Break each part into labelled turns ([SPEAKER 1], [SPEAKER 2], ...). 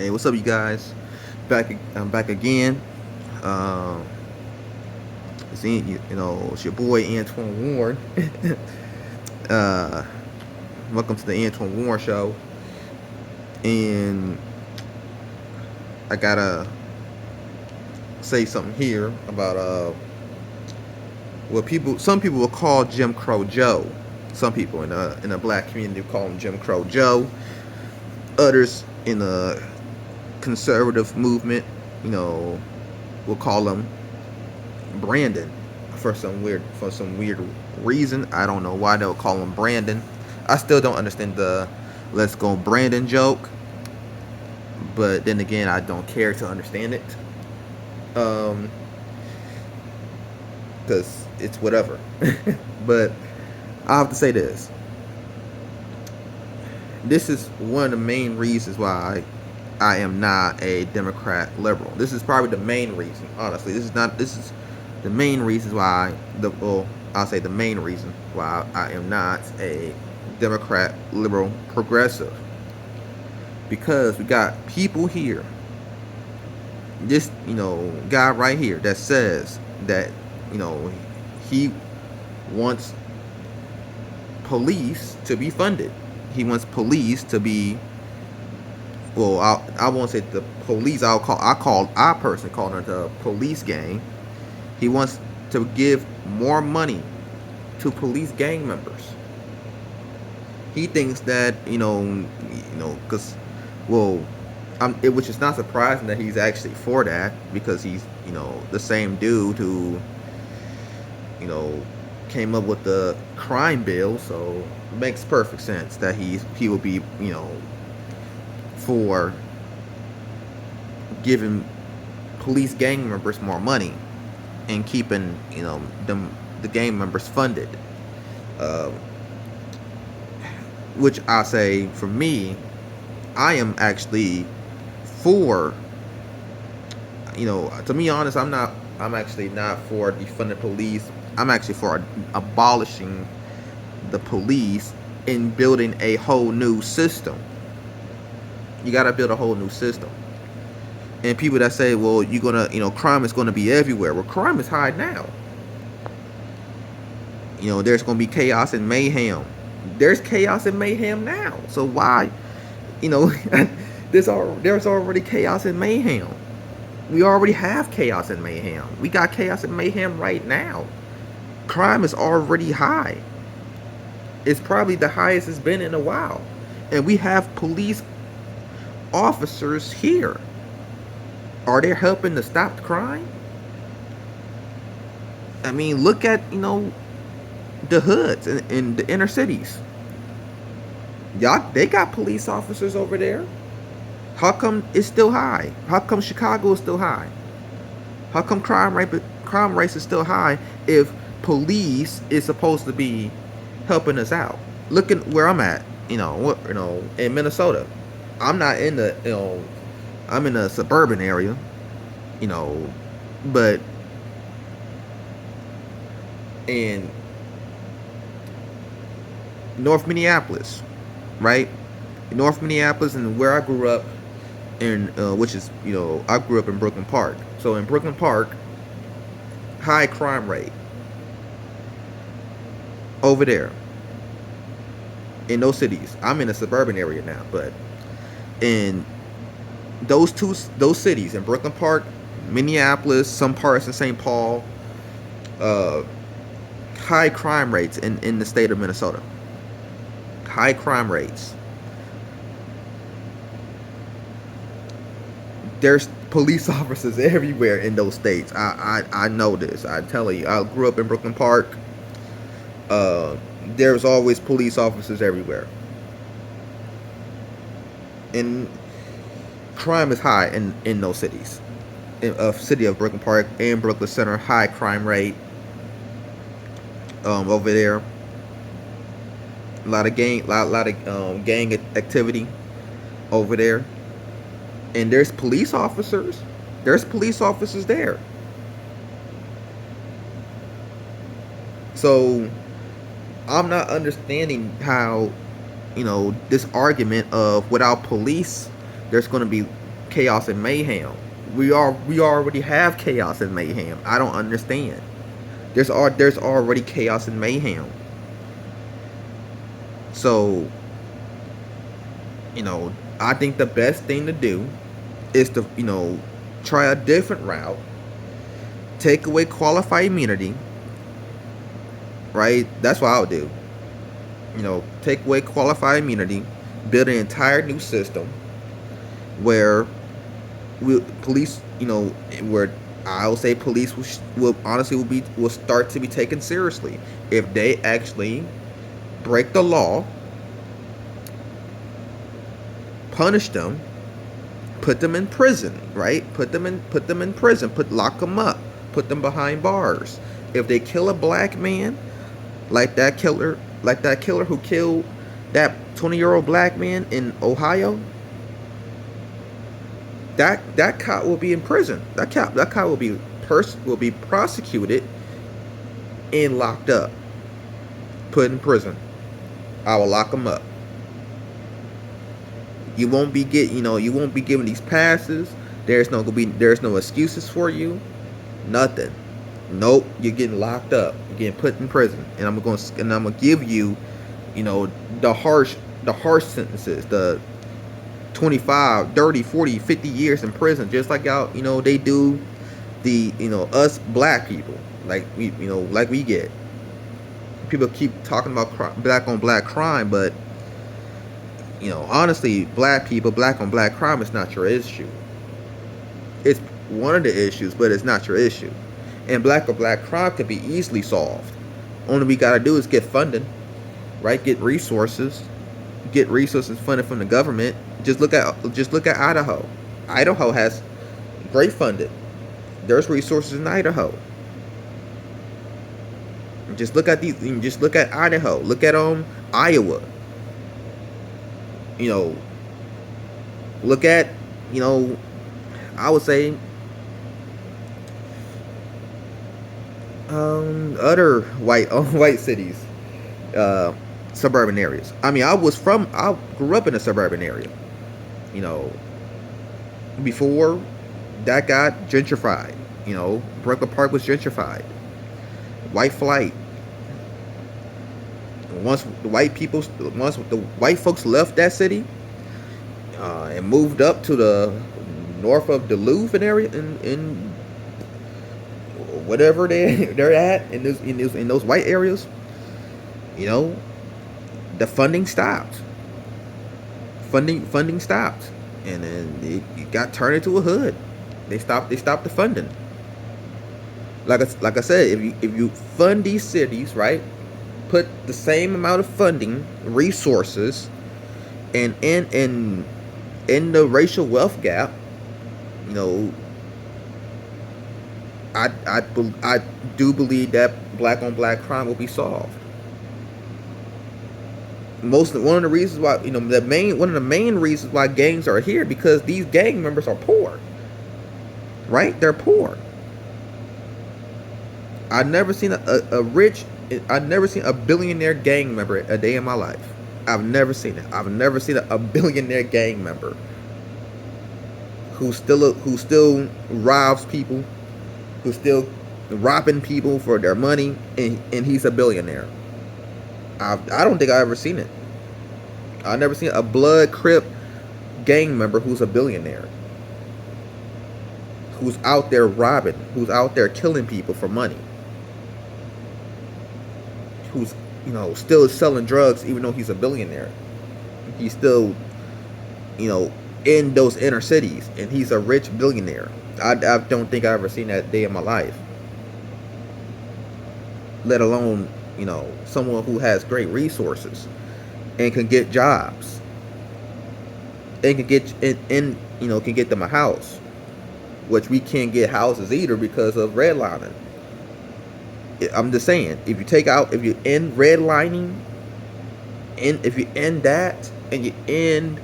[SPEAKER 1] Hey, what's up, you guys? I'm back again. Um, it's your boy Antoine Warren. uh, Welcome to the Antoine Warren Show. And I gotta say something here about some people will call Jim Crow Joe. Some people in the black community call him Jim Crow Joe. Others in the conservative movement, you know, will call him Brandon for some weird reason. I don't know why they'll call him Brandon. I still don't understand the "let's go Brandon" joke, but then again, I don't care to understand it. Um, because it's whatever. But I have to say this. This is one of the main reasons why I am not a Democrat liberal. This is probably the main reason. Honestly, this is the main reasons why I'll say the main reason why I am not a Democrat liberal progressive. Because we got people here, this guy right here that says that you know he wants police to be funded. He wants police to be, well, I won't say the police. I personally call it the police gang. He wants to give more money to police gang members. He thinks that because, well, which is not surprising that he's actually for that, because he's the same dude who came up with the crime bill. So it makes perfect sense that he will be for giving police gang members more money and keeping the gang members funded. Um, which I say, for me, I am actually for. To be honest, I'm not. I'm actually not for defunding police. I'm actually for abolishing the police and building a whole new system. You got to build a whole new system. And people that say, well, you're gonna, crime is gonna be everywhere. Well, crime is high now. There's gonna be chaos and mayhem. There's chaos and mayhem now. So why, you know, there's already chaos and mayhem. We already have chaos and mayhem. We got chaos and mayhem right now. Crime is already high. It's probably the highest it's been in a while. And we have police officers here. Are they helping to stop the crime? I mean, look at, the hoods in the inner cities. They got police officers over there. How come it's still high? How come Chicago is still high? How come crime rates is still high if police is supposed to be helping us out? Look at where I'm at, in Minnesota. I'm not in the, I'm in a suburban area, but in North Minneapolis, right? North Minneapolis, and where I grew up in, which is, I grew up in Brooklyn Park. So in Brooklyn Park, high crime rate over there in those cities. I'm in a suburban area now, but in those cities, in Brooklyn Park, Minneapolis, some parts in St. Paul, high crime rates in the state of Minnesota. High crime rates. There's police officers everywhere in those states. I know this. I tell you, I grew up in Brooklyn Park. There's always police officers everywhere. And crime is high in those cities. In a city of Brooklyn Park and Brooklyn Center, high crime rate over there. A lot of gang activity over there. And there's police officers. There's police officers there. So I'm not understanding how, this argument of without police, there's going to be chaos and mayhem. We already have chaos and mayhem. I don't understand. There's already chaos and mayhem. So, I think the best thing to do is to, try a different route, take away qualified immunity, right? That's what I would do. Take away qualified immunity, build an entire new system where police, where I would say police will honestly will start to be taken seriously if they actually break the law, punish them, put them in prison, right? Put them in prison, lock them up, put them behind bars. If they kill a black man, like that killer who killed that 20-year-old black man in Ohio, that cop will be in prison. That cop will be prosecuted and locked up, put in prison. I will lock him up. You won't be given these passes. There's no excuses for you. Nothing. Nope. You're getting locked up. You're getting put in prison. And I'm gonna give you, the harsh sentences, the 25, 30, 40, 50 years in prison, just like y'all, they do the, us black people, like we get. People keep talking about black on black crime, but honestly, black on black crime is not your issue. It's one of the issues, but it's not your issue. And black on black crime can be easily solved. Only we gotta do is get funding, right? Get resources funded from the government. Just look at Idaho. Idaho has great funding. There's resources in Idaho. Just look at Idaho. Look at Iowa. Look at, I would say other white cities, suburban areas. I mean, I grew up in a suburban area. Before that got gentrified. Brooklyn Park was gentrified. White flight. Once the white folks left that city and moved up to the north of Duluth area in whatever they're at in those white areas, the funding stopped. Funding stopped, and then it got turned into a hood. They stopped the funding. Like I said, if you fund these cities, right, put the same amount of funding, resources, and in the racial wealth gap, I do believe that black on black crime will be solved. One of the reasons why, one of the main reasons why gangs are here, because these gang members are poor, right? They're poor. I've never seen I've never seen a billionaire gang member a day in my life. I've never seen it. I've never seen a billionaire gang member who still robs people, who's still robbing people for their money, and he's a billionaire. I don't think I've ever seen it. I've never seen a blood crip gang member who's a billionaire, who's out there robbing, who's out there killing people for money, who's still selling drugs even though he's a billionaire. He's still in those inner cities, and he's a rich billionaire. I don't think I've ever seen that day in my life, let alone someone who has great resources and can get jobs and can get can get them a house, which we can't get houses either because of redlining. I'm just saying, if you end redlining, and if you end that, and you end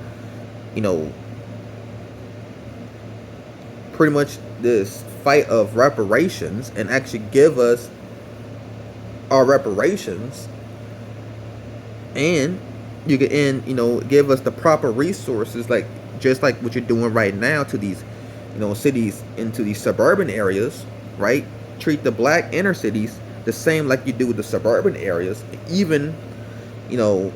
[SPEAKER 1] pretty much this fight of reparations, and actually give us our reparations, and you can give us the proper resources, like just like what you're doing right now to these, cities, into these suburban areas, right? Treat the black inner cities the same like you do with the suburban areas. Even, you know,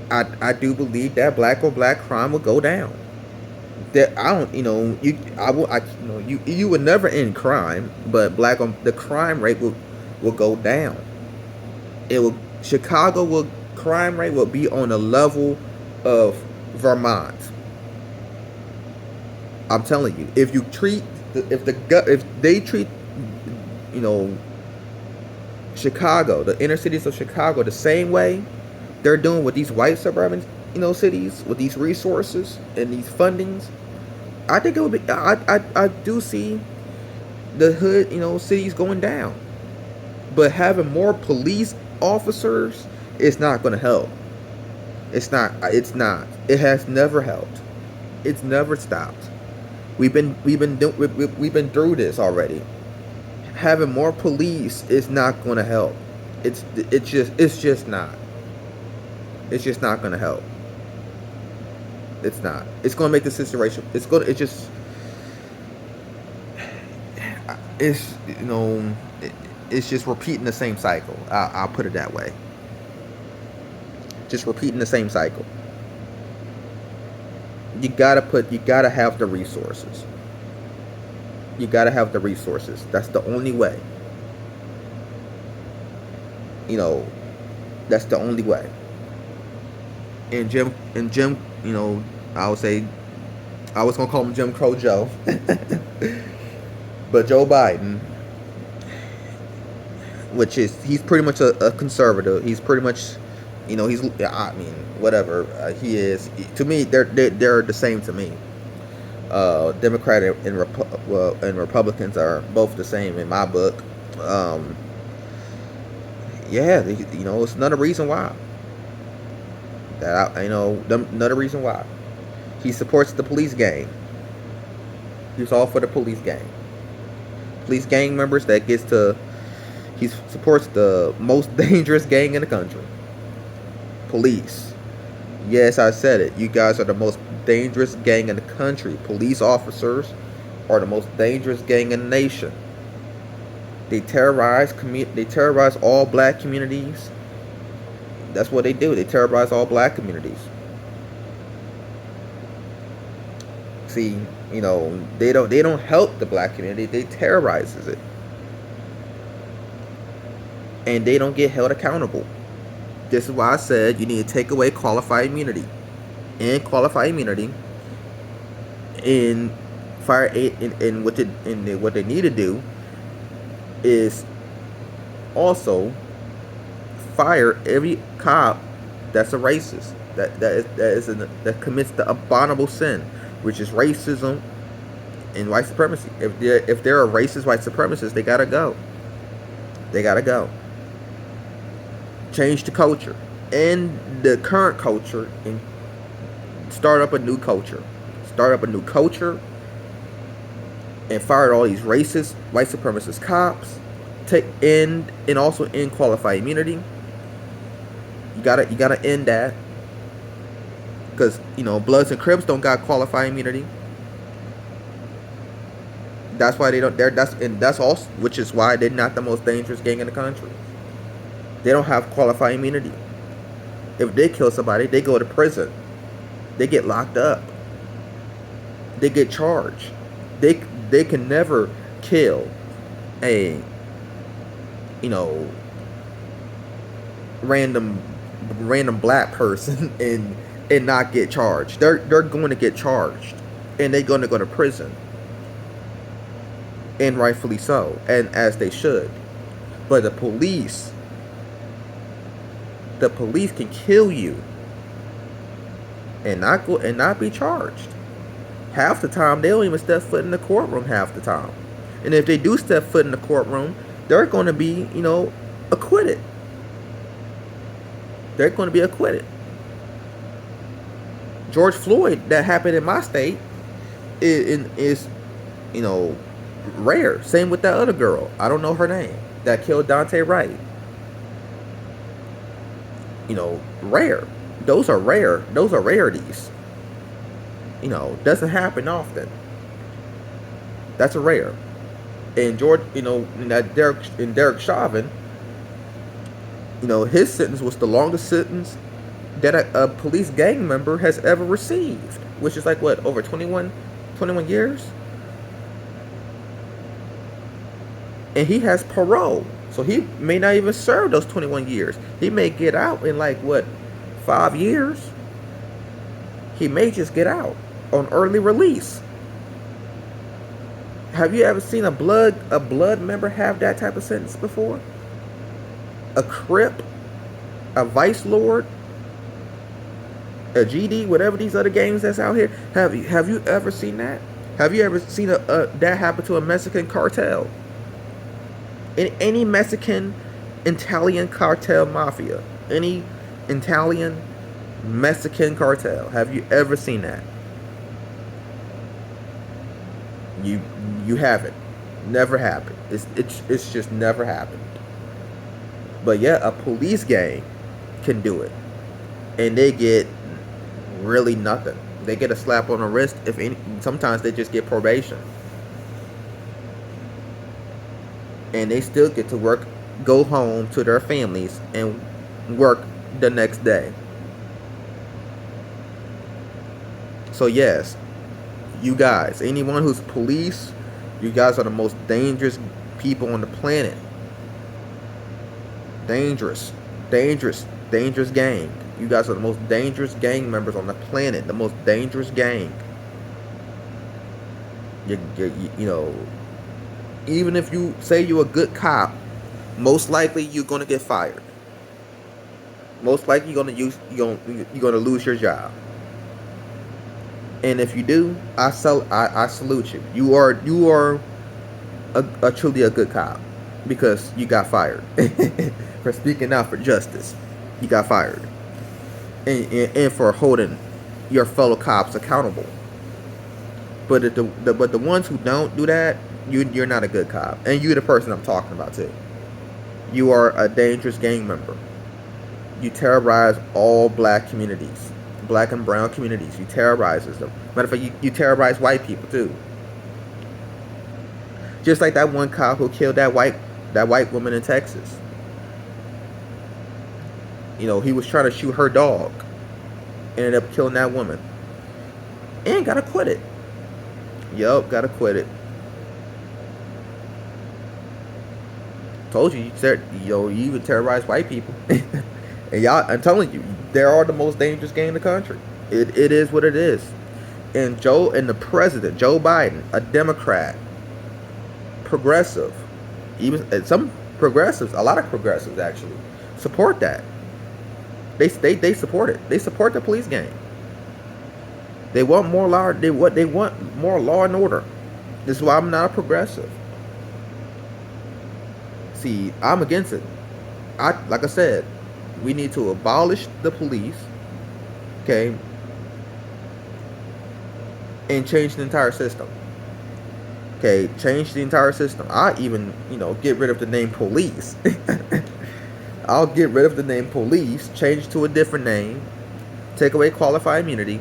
[SPEAKER 1] I do believe that black on black crime will go down. That I don't, you I will, you would never end crime, but black on the crime rate will go down. It will Chicago will crime rate will be on the level of Vermont. I'm telling you, if you treat if they treat, you know Chicago, the inner cities of Chicago, the same way they're doing with these white suburban, cities, with these resources and these fundings, I think it would be. I do see the hood, cities going down, but having more police officers is not going to help. It's not. It's not. It has never helped. It's never stopped. We've been through this already. Having more police is not going to help. It's just not. It's just not going to help. It's not. It's going to make the situation. It's it's just repeating the same cycle. I'll put it that way. Just repeating the same cycle. You gotta have the resources. You gotta have the resources. That's the only way. That's the only way. And Jim, I would say, I was gonna call him Jim Crow Joe, but Joe Biden, he's pretty much a conservative. He's pretty much, whatever he is. To me, they're the same to me. Democrat and Republicans are both the same in my book. Yeah, it's another reason why. Another reason why he supports the police gang. He's all for the police gang. Police gang members he supports the most dangerous gang in the country. Police. Yes, I said it. You guys are the most dangerous gang in the country. Police officers are the most dangerous gang in the nation. They terrorize all black communities. That's what they do. They terrorize all black communities. See, they don't help the black community. They terrorizes it. And they don't get held accountable. This is why I said you need to take away qualified immunity. And qualified immunity in fire and what they need to do is also fire every cop that's a racist, that commits the abominable sin, which is racism and white supremacy. If they're a racist white supremacist, they gotta go. They gotta go. Change the culture and the current culture and start up a new culture. Start up a new culture and fire all these racist white supremacist cops. And also end qualified immunity. You gotta end that, because Bloods and Crips don't got qualified immunity. That's why they don't. That's also, which is why they're not the most dangerous gang in the country. They don't have qualified immunity. If they kill somebody, they go to prison. They get locked up. They get charged. They can never kill a random black person and not get charged. They're going to get charged, and they're going to go to prison, and rightfully so, and as they should. But the police can kill you and not be charged. Half the time they don't even step foot in the courtroom. Half the time, and if they do step foot in the courtroom, they're going to be acquitted. They're going to be acquitted. George Floyd, that happened in my state, is rare. Same with that other girl. I don't know her name. That killed Dante Wright. Rare. Those are rare. Those are rarities. Doesn't happen often. That's a rare. And George, in that Derek Chauvin, his sentence was the longest sentence that a police gang member has ever received, which is like what, over 21 years? And he has parole. So he may not even serve those 21 years. He may get out in like what, 5 years? He may just get out on early release. Have you ever seen a blood member have that type of sentence before? A Crip, a Vice Lord, a GD, whatever these other gangs that's out here. Have you ever seen that? Have you ever seen that happen to a Mexican cartel? In any Mexican Italian cartel mafia, any Italian Mexican cartel, have you ever seen that? You haven't. Never happened. It's just never happened. But yeah, a police gang can do it, and they get really nothing. They get a slap on the wrist. If any, sometimes they just get probation, and they still get to work, go home to their families, and work the next day. So yes, you guys, anyone who's police, you guys are the most dangerous people on the planet. Dangerous gang. You guys are the most dangerous gang members on the planet. The most dangerous gang. Even if you say you're a good cop, most likely you're gonna get fired. Most likely you're gonna lose your job. And if you do, I salute you. You are truly a good cop, because you got fired for speaking out for justice. You got fired, and for holding your fellow cops accountable. But the ones who don't do that, you're not a good cop, and you're the person I'm talking about too. You are a dangerous gang member. You terrorize all black communities, black and brown communities. You terrorize them. Matter of fact, you terrorize white people too. Just like that one cop who killed that white woman in Texas. He was trying to shoot her dog, ended up killing that woman, and got acquitted. Yup, got acquitted. Told you, you even terrorize white people. And y'all, I'm telling you, they are the most dangerous gang in the country. It is what it is. And the president, Joe Biden, a Democrat, progressive, even some progressives, a lot of progressives actually support that. They support it. They support the police gang. They want more law. They want more law and order. This is why I'm not a progressive. See, I'm against it. Like I said, we need to abolish the police, okay, and change the entire system. Okay, change the entire system. I even, get rid of the name police. I'll get rid of the name police, change it to a different name, take away qualified immunity,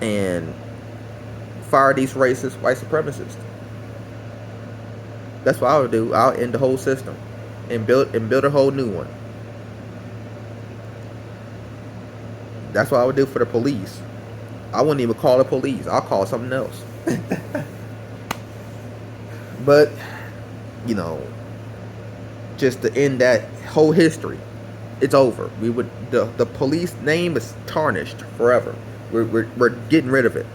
[SPEAKER 1] and fire these racist white supremacists. That's what I would do. I'll end the whole system and build a whole new one. That's what I would do for the police. I wouldn't even call it police. I'll call it something else. But, just to end that whole history, it's over. The police name is tarnished forever. We're getting rid of it.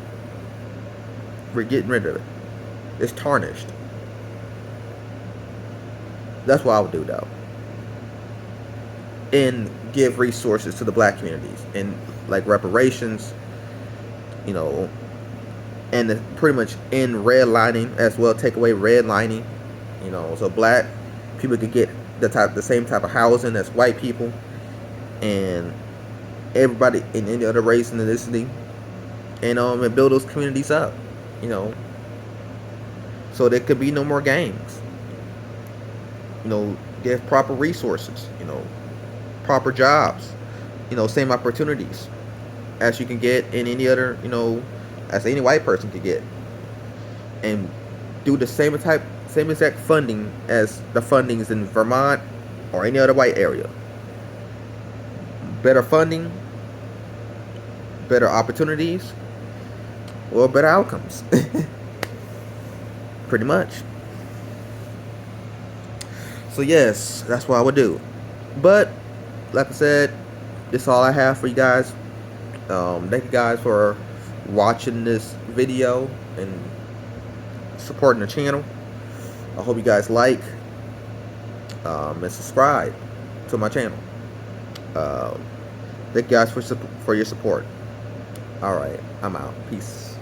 [SPEAKER 1] We're getting rid of it. It's tarnished. That's what I would do, though. And give resources to the black communities, and like reparations, and pretty much end redlining as well. Take away redlining, so black people could get the same type of housing as white people, and everybody in any other race and ethnicity, and build those communities up, so there could be no more gangs. Give proper resources, proper jobs, same opportunities. as you can get in any other, as any white person could get, and do the same exact funding as the fundings in Vermont or any other white area. Better funding, better opportunities, or better outcomes. Pretty much. So yes, that's what I would do. But like I said, this is all I have for you guys. Thank you guys for watching this video and supporting the channel. I hope you guys like and subscribe to my channel. Thank you guys for your support. Alright, I'm out. Peace.